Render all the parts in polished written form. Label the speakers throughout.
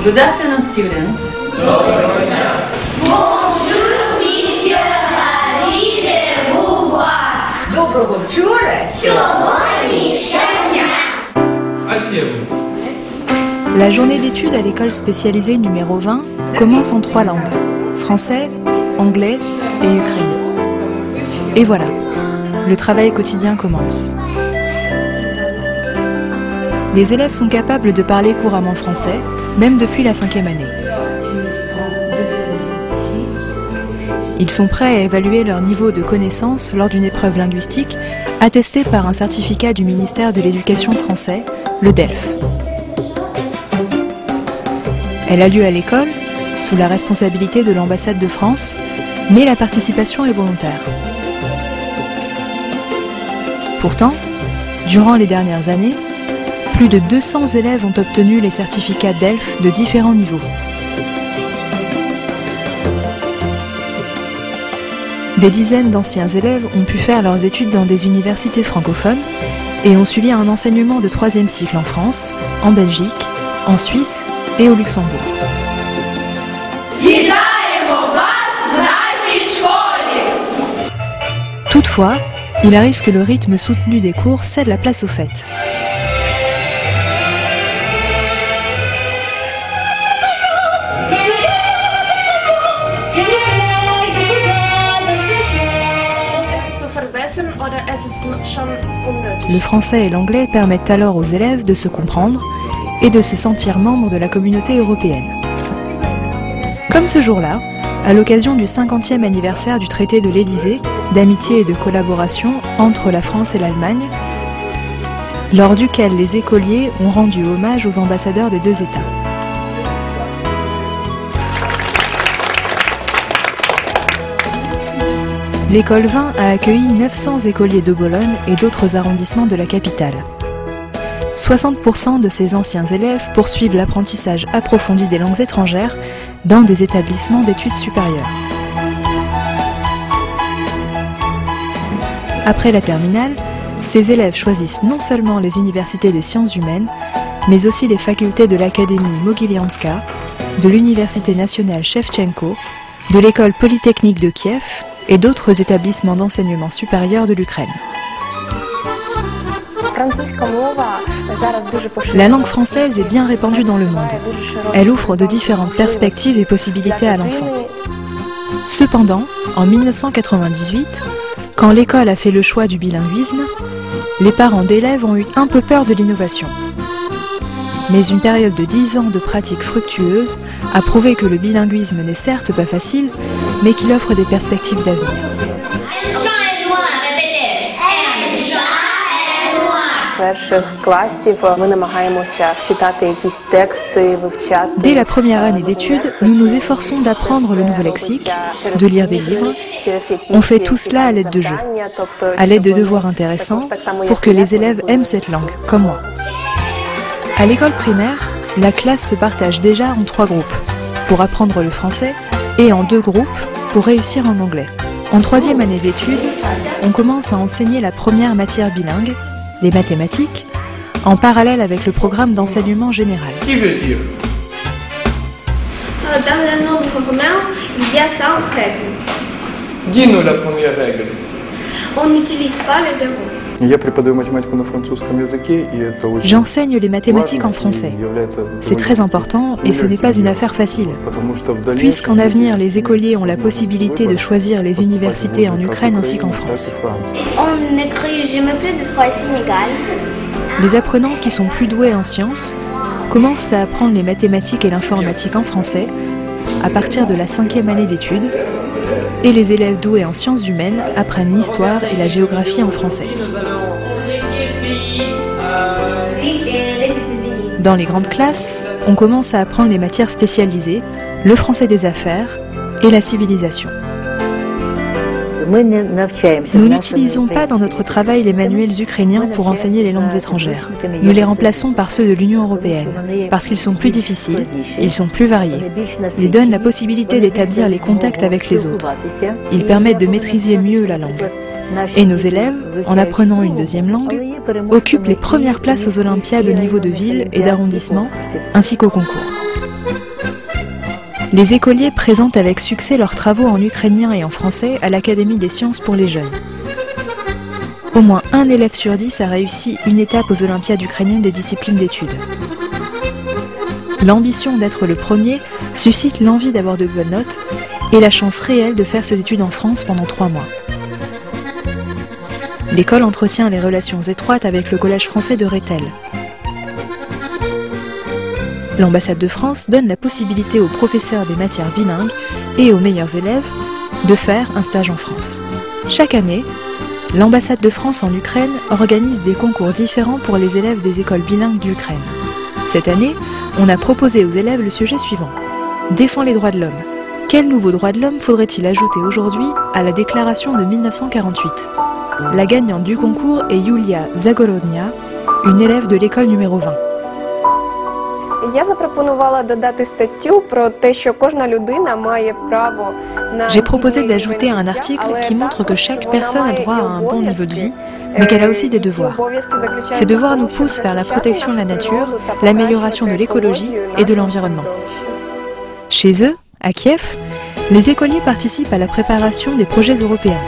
Speaker 1: Good afternoon, students.
Speaker 2: Bonjour, monsieur, ravi de vous voir.
Speaker 1: Доброго вчора.
Speaker 2: Сьогодні щодня.
Speaker 3: La journée d'études à l'école spécialisée numéro 20 commence en 3 langues, français, anglais et ukrainien. Et voilà, le travail quotidien commence. Les élèves sont capables de parler couramment français, même depuis la 5e année. Ils sont prêts à évaluer leur niveau de connaissance lors d'une épreuve linguistique attestée par un certificat du ministère de l'Éducation français, le DELF. Elle a lieu à l'école, sous la responsabilité de l'ambassade de France, mais la participation est volontaire. Pourtant, durant les dernières années, plus de 200 élèves ont obtenu les certificats DELF de différents niveaux. Des dizaines d'anciens élèves ont pu faire leurs études dans des universités francophones et ont suivi un enseignement de 3e cycle en France, en Belgique, en Suisse et au Luxembourg. Toutefois, il arrive que le rythme soutenu des cours cède la place aux fêtes. Le français et l'anglais permettent alors aux élèves de se comprendre et de se sentir membres de la communauté européenne. Comme ce jour-là, à l'occasion du 50e anniversaire du traité de l'Élysée, d'amitié et de collaboration entre la France et l'Allemagne, lors duquel les écoliers ont rendu hommage aux ambassadeurs des deux États. L'école 20 a accueilli 900 écoliers de Bologne et d'autres arrondissements de la capitale. 60% de ces anciens élèves poursuivent l'apprentissage approfondi des langues étrangères dans des établissements d'études supérieures. Après la terminale, ces élèves choisissent non seulement les universités des sciences humaines, mais aussi les facultés de l'Académie Mogilianska, de l'Université nationale Shevchenko, de l'École polytechnique de Kiev et d'autres établissements d'enseignement supérieur de l'Ukraine. La langue française est bien répandue dans le monde. Elle ouvre de différentes perspectives et possibilités à l'enfant. Cependant, en 1998, quand l'école a fait le choix du bilinguisme, les parents d'élèves ont eu un peu peur de l'innovation. Mais une période de 10 ans de pratique fructueuse a prouvé que le bilinguisme n'est certes pas facile, mais qu'il offre des perspectives d'avenir. Dès la première année d'études, nous nous efforçons d'apprendre le nouveau lexique, de lire des livres. On fait tout cela à l'aide de jeux, à l'aide de devoirs intéressants, pour que les élèves aiment cette langue, comme moi. À l'école primaire, la classe se partage déjà en 3 groupes, pour apprendre le français, et en 2 groupes, pour réussir en anglais. En 3e année d'études, on commence à enseigner la première matière bilingue, les mathématiques, en parallèle avec le programme d'enseignement général.
Speaker 4: Qui veut dire?
Speaker 2: Dans le nombre romain, il y a 5 règles.
Speaker 4: Dis-nous la première règle.
Speaker 2: On n'utilise pas les zéros.
Speaker 3: J'enseigne les mathématiques en français. C'est très important et ce n'est pas une affaire facile. Puisqu'en avenir, les écoliers ont la possibilité de choisir les universités en Ukraine ainsi qu'en France.
Speaker 2: On n'écrit jamais plus de 3 signes égales.
Speaker 3: Les apprenants qui sont plus doués en sciences commencent à apprendre les mathématiques et l'informatique en français à partir de la 5e année d'études, et les élèves doués en sciences humaines apprennent l'histoire et la géographie en français. Dans les grandes classes, on commence à apprendre les matières spécialisées, le français des affaires et la civilisation. Nous n'utilisons pas dans notre travail les manuels ukrainiens pour enseigner les langues étrangères. Nous les remplaçons par ceux de l'Union européenne, parce qu'ils sont plus difficiles, ils sont plus variés. Ils donnent la possibilité d'établir les contacts avec les autres. Ils permettent de maîtriser mieux la langue. Et nos élèves, en apprenant une 2e langue, occupent les premières places aux Olympiades au niveau de ville et d'arrondissement, ainsi qu'au concours. Les écoliers présentent avec succès leurs travaux en ukrainien et en français à l'Académie des sciences pour les jeunes. Au moins un élève sur 10 a réussi une étape aux Olympiades ukrainiennes des disciplines d'études. L'ambition d'être le premier suscite l'envie d'avoir de bonnes notes et la chance réelle de faire ses études en France pendant 3 mois. L'école entretient les relations étroites avec le Collège français de Rethel. L'ambassade de France donne la possibilité aux professeurs des matières bilingues et aux meilleurs élèves de faire un stage en France. Chaque année, l'ambassade de France en Ukraine organise des concours différents pour les élèves des écoles bilingues d'Ukraine. Cette année, on a proposé aux élèves le sujet suivant. Défend les droits de l'homme. Quel nouveau droit de l'homme faudrait-il ajouter aujourd'hui à la déclaration de 1948 ? La gagnante du concours est Yulia Zagorodnia, une élève de l'école numéro 20. J'ai proposé d'ajouter un article qui montre que chaque personne a droit à un bon niveau de vie, mais qu'elle a aussi des devoirs. Ces devoirs nous poussent vers la protection de la nature, l'amélioration de l'écologie et de l'environnement. Chez eux, à Kiev, les écoliers participent à la préparation des projets européens.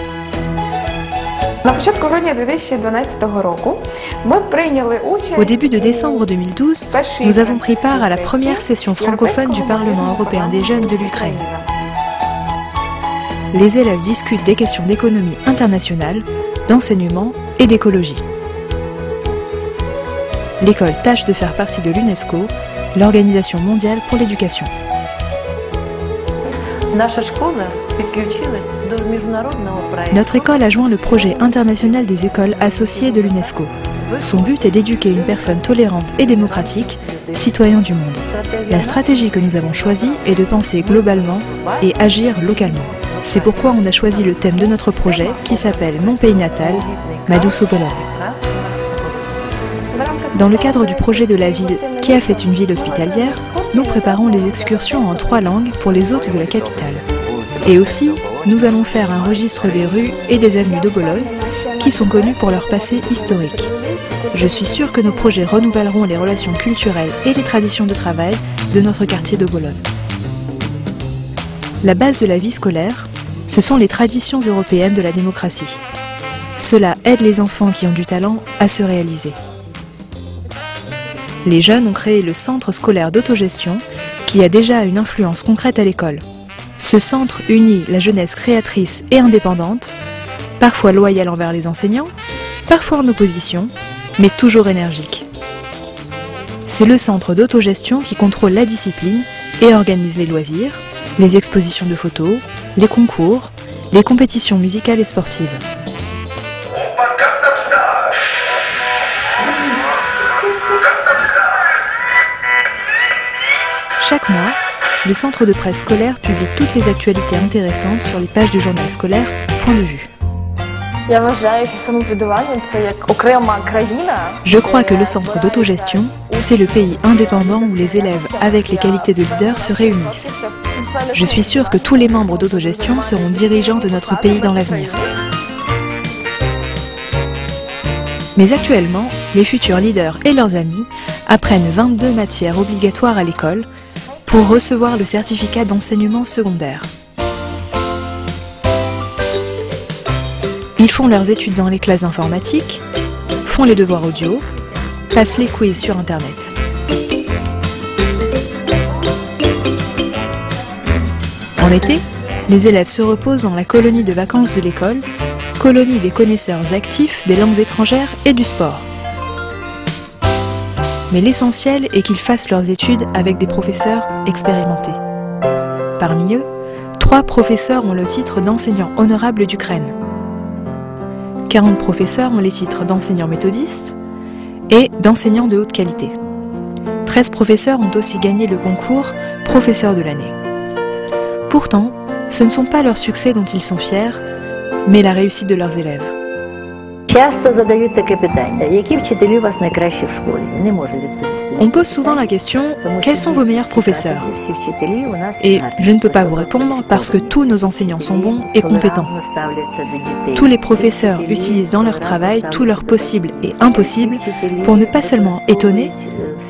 Speaker 3: Au début de décembre 2012, nous avons pris part à la première session francophone du Parlement européen des jeunes de l'Ukraine. Les élèves discutent des questions d'économie internationale, d'enseignement et d'écologie. L'école tâche de faire partie de l'UNESCO, l'Organisation mondiale pour l'éducation. Notre école a joint le projet international des écoles associées de l'UNESCO. Son but est d'éduquer une personne tolérante et démocratique, citoyen du monde. La stratégie que nous avons choisie est de penser globalement et agir localement. C'est pourquoi on a choisi le thème de notre projet qui s'appelle Mon pays natal, Ma douce Pologne. Dans le cadre du projet de la ville Kiev est une ville hospitalière, nous préparons les excursions en 3 langues pour les hôtes de la capitale. Et aussi, nous allons faire un registre des rues et des avenues de Bologne qui sont connues pour leur passé historique. Je suis sûre que nos projets renouvelleront les relations culturelles et les traditions de travail de notre quartier de Bologne. La base de la vie scolaire, ce sont les traditions européennes de la démocratie. Cela aide les enfants qui ont du talent à se réaliser. Les jeunes ont créé le centre scolaire d'autogestion qui a déjà une influence concrète à l'école. Ce centre unit la jeunesse créatrice et indépendante, parfois loyale envers les enseignants, parfois en opposition, mais toujours énergique. C'est le centre d'autogestion qui contrôle la discipline et organise les loisirs, les expositions de photos, les concours, les compétitions musicales et sportives. Chaque mois, le centre de presse scolaire publie toutes les actualités intéressantes sur les pages du journal scolaire Point de vue. Je crois que le centre d'autogestion, c'est le pays indépendant où les élèves avec les qualités de leader se réunissent. Je suis sûre que tous les membres d'autogestion seront dirigeants de notre pays dans l'avenir. Mais actuellement, les futurs leaders et leurs amis apprennent 22 matières obligatoires à l'école pour recevoir le certificat d'enseignement secondaire. Ils font leurs études dans les classes d'informatique, font les devoirs audio, passent les quiz sur Internet. En été, les élèves se reposent dans la colonie de vacances de l'école, colonie des connaisseurs actifs des langues étrangères et du sport. Mais l'essentiel est qu'ils fassent leurs études avec des professeurs expérimentés. Parmi eux, 3 professeurs ont le titre d'enseignant honorable d'Ukraine. 40 professeurs ont les titres d'enseignants méthodistes et d'enseignants de haute qualité. 13 professeurs ont aussi gagné le concours professeur de l'année. Pourtant, ce ne sont pas leurs succès dont ils sont fiers, mais la réussite de leurs élèves. On pose souvent la question « Quels sont vos meilleurs professeurs ?» Et je ne peux pas vous répondre parce que tous nos enseignants sont bons et compétents. Tous les professeurs utilisent dans leur travail tout leur possible et impossible pour ne pas seulement étonner,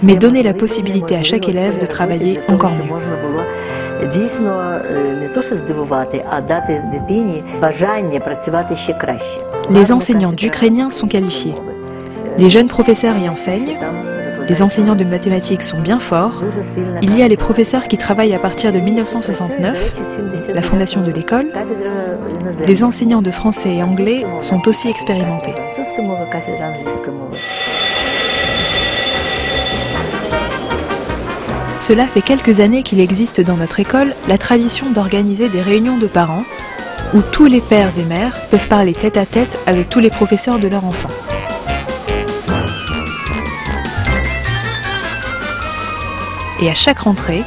Speaker 3: mais donner la possibilité à chaque élève de travailler encore mieux. Les enseignants d'ukrainien sont qualifiés. Les jeunes professeurs y enseignent. Les enseignants de mathématiques sont bien forts. Il y a les professeurs qui travaillent à partir de 1969, la fondation de l'école. Les enseignants de français et anglais sont aussi expérimentés. Cela fait quelques années qu'il existe dans notre école la tradition d'organiser des réunions de parents où tous les pères et mères peuvent parler tête à tête avec tous les professeurs de leur enfant. Et à chaque rentrée,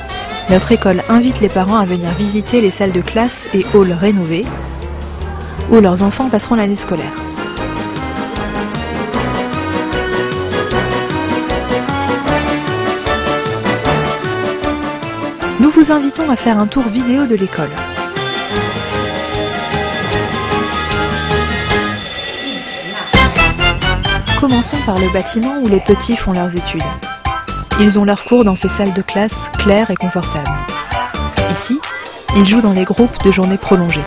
Speaker 3: notre école invite les parents à venir visiter les salles de classe et halls rénovés où leurs enfants passeront l'année scolaire. Nous vous invitons à faire un tour vidéo de l'école. Commençons par le bâtiment où les petits font leurs études. Ils ont leurs cours dans ces salles de classe claires et confortables. Ici, ils jouent dans les groupes de journées prolongées.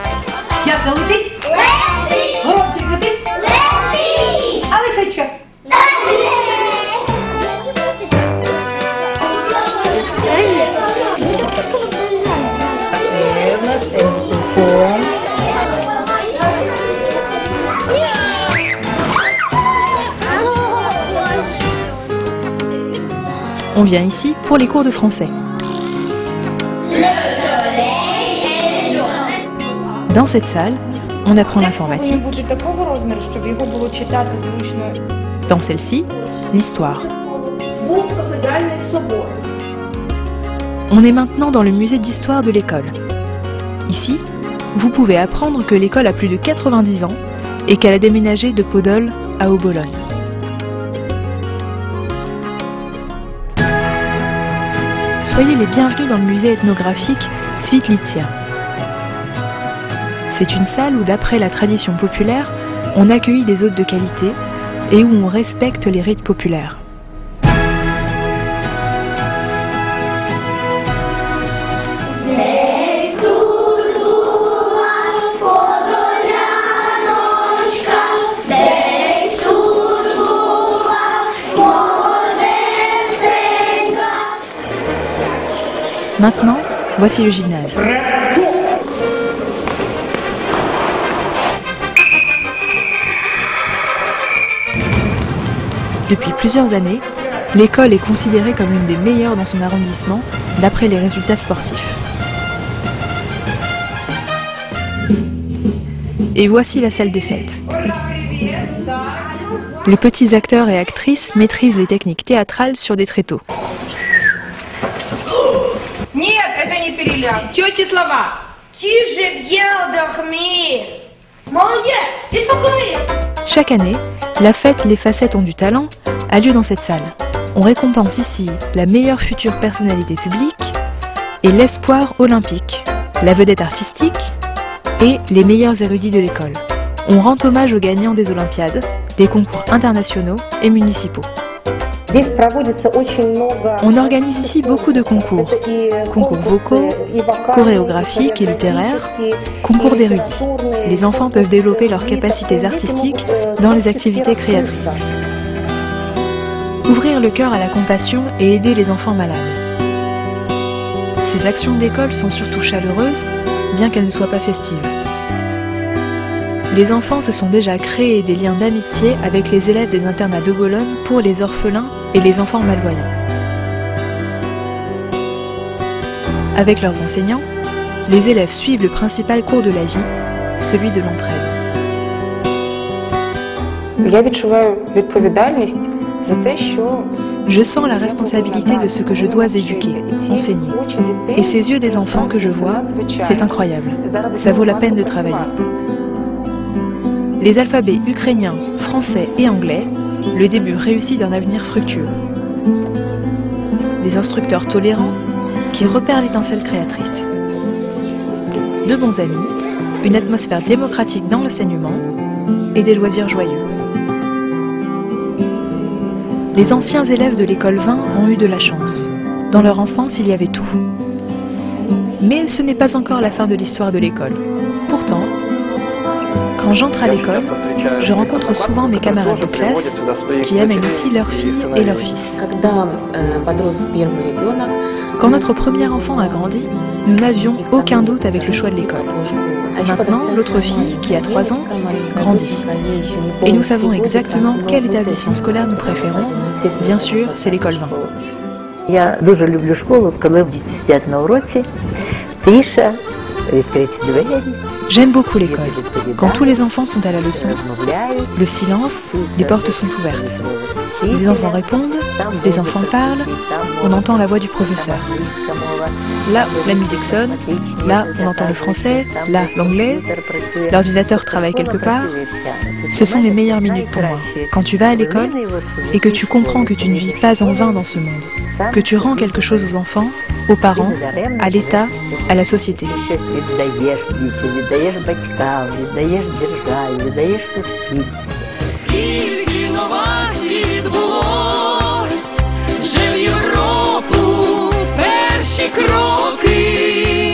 Speaker 3: On vient ici pour les cours de français. Dans cette salle, on apprend l'informatique. Dans celle-ci, l'histoire. On est maintenant dans le musée d'histoire de l'école. Ici, vous pouvez apprendre que l'école a plus de 90 ans et qu'elle a déménagé de Podol à Obologne. Soyez les bienvenus dans le musée ethnographique Svitlitsia. C'est une salle où, d'après la tradition populaire, on accueille des hôtes de qualité et où on respecte les rites populaires. Maintenant, voici le gymnase. Depuis plusieurs années, l'école est considérée comme l'une des meilleures dans son arrondissement, d'après les résultats sportifs. Et voici la salle des fêtes. Les petits acteurs et actrices maîtrisent les techniques théâtrales sur des tréteaux.
Speaker 5: Нет, это не переляк. Тети слова. Qui j'ai bien dormi. Молодец, il faut courir.
Speaker 3: Chaque année, la fête Les Facettes ont du talent a lieu dans cette salle. On récompense ici la meilleure future personnalité publique et l'espoir olympique, la vedette artistique et les meilleurs érudits de l'école. On rend hommage aux gagnants des Olympiades, des concours internationaux et municipaux. On organise ici beaucoup de concours. Concours vocaux, chorégraphiques et littéraires, concours d'érudits. Les enfants peuvent développer leurs capacités artistiques dans les activités créatrices. Ouvrir le cœur à la compassion et aider les enfants malades. Ces actions d'école sont surtout chaleureuses, bien qu'elles ne soient pas festives. Les enfants se sont déjà créés des liens d'amitié avec les élèves des internats de Bologne pour les orphelins et les enfants malvoyants. Avec leurs enseignants, les élèves suivent le principal cours de la vie, celui de l'entraide. Je sens la responsabilité de ce que je dois éduquer, enseigner. Et ces yeux des enfants que je vois, c'est incroyable. Ça vaut la peine de travailler. Les alphabets ukrainiens, français et anglais, le début réussi d'un avenir fructueux. Des instructeurs tolérants qui repèrent l'étincelle créatrice. De bons amis, une atmosphère démocratique dans l'enseignement et des loisirs joyeux. Les anciens élèves de l'école 20 ont eu de la chance. Dans leur enfance, il y avait tout. Mais ce n'est pas encore la fin de l'histoire de l'école. Pourtant, quand j'entre à l'école, je rencontre souvent mes camarades de classe qui amènent aussi leurs filles et leurs fils. Quand notre premier enfant a grandi, nous n'avions aucun doute avec le choix de l'école. Maintenant, l'autre fille, qui a 3 ans, grandit. Et nous savons exactement quel établissement scolaire nous préférons. Bien sûr, c'est l'école 20.
Speaker 6: Я дуже люблю школу, коли діти сидять на уроці, тиша, відкриті двері.
Speaker 3: J'aime beaucoup l'école. Quand tous les enfants sont à la leçon, le silence, les portes sont ouvertes. Les enfants répondent, les enfants parlent, on entend la voix du professeur. Là, la musique sonne, là, on entend le français, là, l'anglais, l'ordinateur travaille quelque part. Ce sont les meilleures minutes pour moi. Quand tu vas à l'école et que tu comprends que tu ne vis pas en vain dans ce monde, que tu rends quelque chose aux enfants, aux parents, à l'État, à la société.
Speaker 6: Віддаєш батькам, віддаєш державі, віддаєш суспільству.
Speaker 7: Скільки інновацій відбулось, вже в Європу перші кроки.